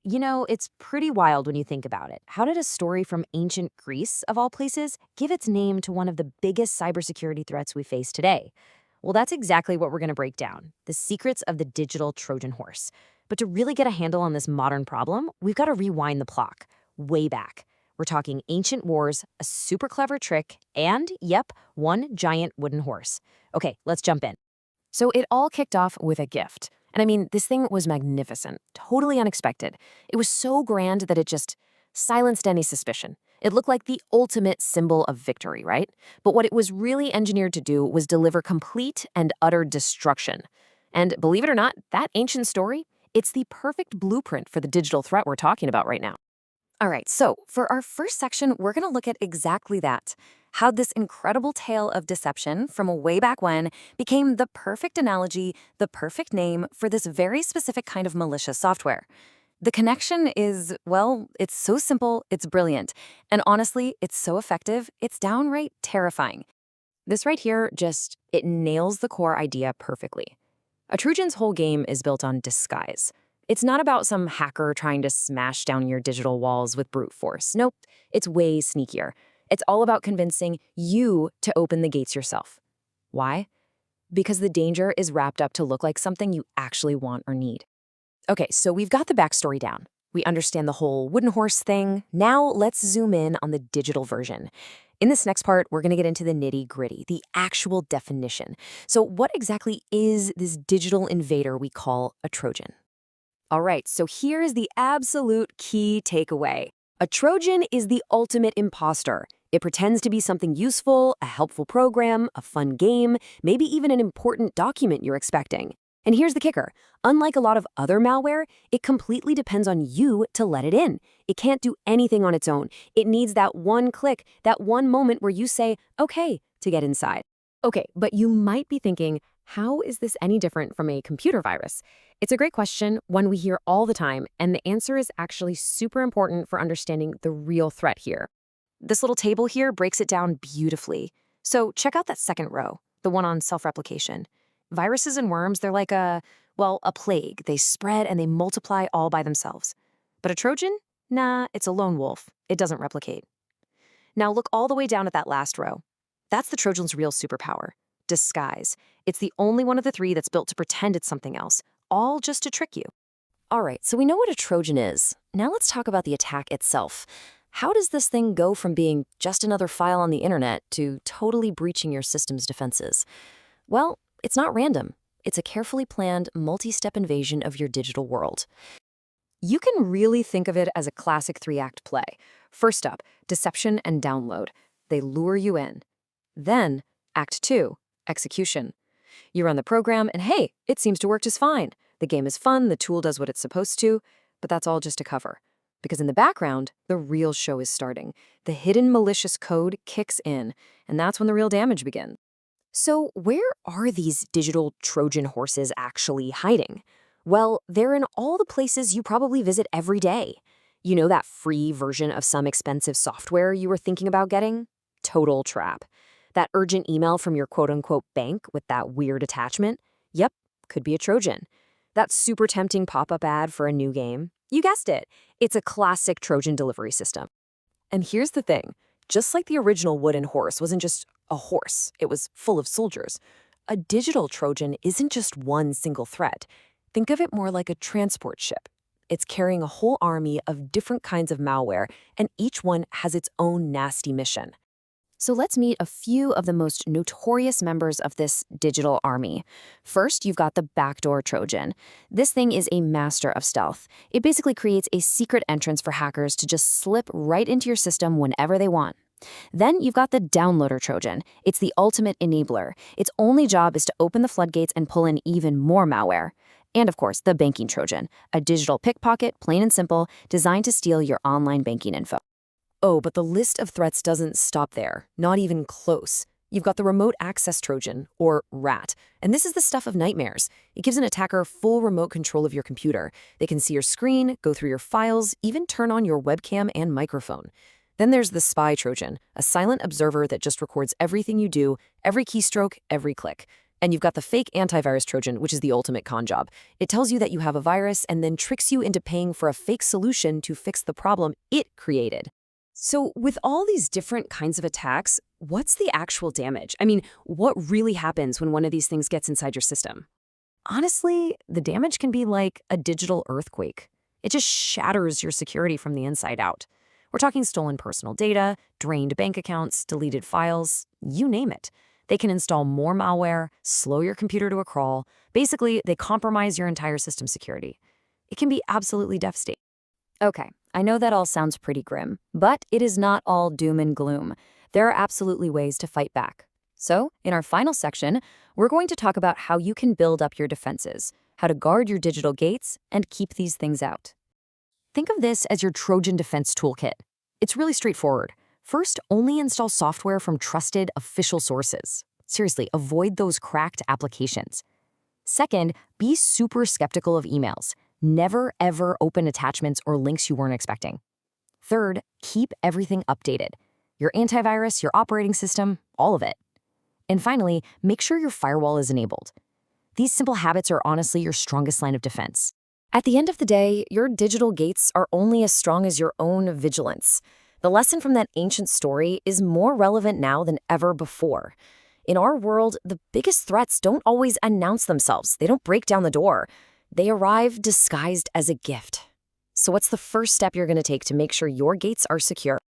It's pretty wild when you think about it. How did a story from ancient Greece, of all places, give its name to one of the biggest cybersecurity threats we face today? Well, that's exactly what we're going to break down, the secrets of the digital Trojan horse. But to really get a handle on this modern problem, we've got to rewind the clock, way back. We're talking ancient wars, a super clever trick, and, yep, one giant wooden horse. Okay, let's jump in. So it all kicked off with a gift. And I mean, this thing was magnificent, totally unexpected. It was so grand that it just silenced any suspicion. It looked like the ultimate symbol of victory, right? But what it was really engineered to do was deliver complete and utter destruction. And believe it or not, that ancient story, it's the perfect blueprint for the digital threat we're talking about right now. All right, so for our first section, we're going to look at exactly that. How this incredible tale of deception from way back when became the perfect analogy, the perfect name for this very specific kind of malicious software. The connection is, well, it's so simple, it's brilliant. And honestly, it's so effective, it's downright terrifying. This right here it nails the core idea perfectly. A Trojan's whole game is built on disguise. It's not about some hacker trying to smash down your digital walls with brute force. Nope, it's way sneakier. It's all about convincing you to open the gates yourself. Why? Because the danger is wrapped up to look like something you actually want or need. Okay, so we've got the backstory down. We understand the whole wooden horse thing. Now let's zoom in on the digital version. In this next part, we're going to get into the nitty-gritty, the actual definition. So what exactly is this digital invader we call a Trojan? All right, so here's the absolute key takeaway. A Trojan is the ultimate imposter. It pretends to be something useful, a helpful program, a fun game, maybe even an important document you're expecting. And here's the kicker. Unlike a lot of other malware, it completely depends on you to let it in. It can't do anything on its own. It needs that one click, that one moment where you say, okay, to get inside. Okay, but you might be thinking, how is this any different from a computer virus? It's a great question, one we hear all the time, and the answer is actually super important for understanding the real threat here. This little table here breaks it down beautifully. So check out that second row, the one on self-replication. Viruses and worms, they're like a plague. They spread and they multiply all by themselves. But a Trojan? Nah, it's a lone wolf. It doesn't replicate. Now look all the way down at that last row. That's the Trojan's real superpower, disguise. It's the only one of the three that's built to pretend it's something else, all just to trick you. All right, so we know what a Trojan is. Now let's talk about the attack itself. How does this thing go from being just another file on the internet to totally breaching your system's defenses? Well, it's not random. It's a carefully planned, multi-step invasion of your digital world. You can really think of it as a classic three-act play. First up, deception and download. They lure you in. Then, Act 2, execution. You run the program, and hey, it seems to work just fine. The game is fun, the tool does what it's supposed to, but that's all just a cover. Because in the background, the real show is starting. The hidden malicious code kicks in, and that's when the real damage begins. So where are these digital Trojan horses actually hiding? Well, they're in all the places you probably visit every day. You know that free version of some expensive software you were thinking about getting? Total trap. That urgent email from your quote-unquote bank with that weird attachment? Yep, could be a Trojan. That super tempting pop-up ad for a new game? You guessed it. It's a classic Trojan delivery system. And here's the thing. Just like the original wooden horse wasn't just a horse, it was full of soldiers. A digital Trojan isn't just one single threat. Think of it more like a transport ship. It's carrying a whole army of different kinds of malware, and each one has its own nasty mission. So let's meet a few of the most notorious members of this digital army. First, you've got the backdoor Trojan. This thing is a master of stealth. It basically creates a secret entrance for hackers to just slip right into your system whenever they want. Then you've got the downloader Trojan. It's the ultimate enabler. Its only job is to open the floodgates and pull in even more malware. And of course, the banking Trojan, a digital pickpocket, plain and simple, designed to steal your online banking info. Oh, but the list of threats doesn't stop there, not even close. You've got the remote access Trojan, or RAT, and this is the stuff of nightmares. It gives an attacker full remote control of your computer. They can see your screen, go through your files, even turn on your webcam and microphone. Then there's the spy Trojan, a silent observer that just records everything you do, every keystroke, every click. And you've got the fake antivirus Trojan, which is the ultimate con job. It tells you that you have a virus and then tricks you into paying for a fake solution to fix the problem it created. So with all these different kinds of attacks, what's the actual damage? I mean, what really happens when one of these things gets inside your system? Honestly, the damage can be like a digital earthquake. It just shatters your security from the inside out. We're talking stolen personal data, drained bank accounts, deleted files, you name it. They can install more malware, slow your computer to a crawl. Basically, they compromise your entire system security. It can be absolutely devastating. Okay, I know that all sounds pretty grim, but it is not all doom and gloom. There are absolutely ways to fight back. So, in our final section, we're going to talk about how you can build up your defenses, how to guard your digital gates, and keep these things out. Think of this as your Trojan defense toolkit. It's really straightforward. First, only install software from trusted, official sources. Seriously, avoid those cracked applications. Second, be super skeptical of emails. Never, ever open attachments or links you weren't expecting. Third, keep everything updated. Your antivirus, your operating system, all of it. And finally, make sure your firewall is enabled. These simple habits are honestly your strongest line of defense. At the end of the day, your digital gates are only as strong as your own vigilance. The lesson from that ancient story is more relevant now than ever before. In our world, the biggest threats don't always announce themselves. They don't break down the door. They arrive disguised as a gift. So what's the first step you're going to take to make sure your gates are secure?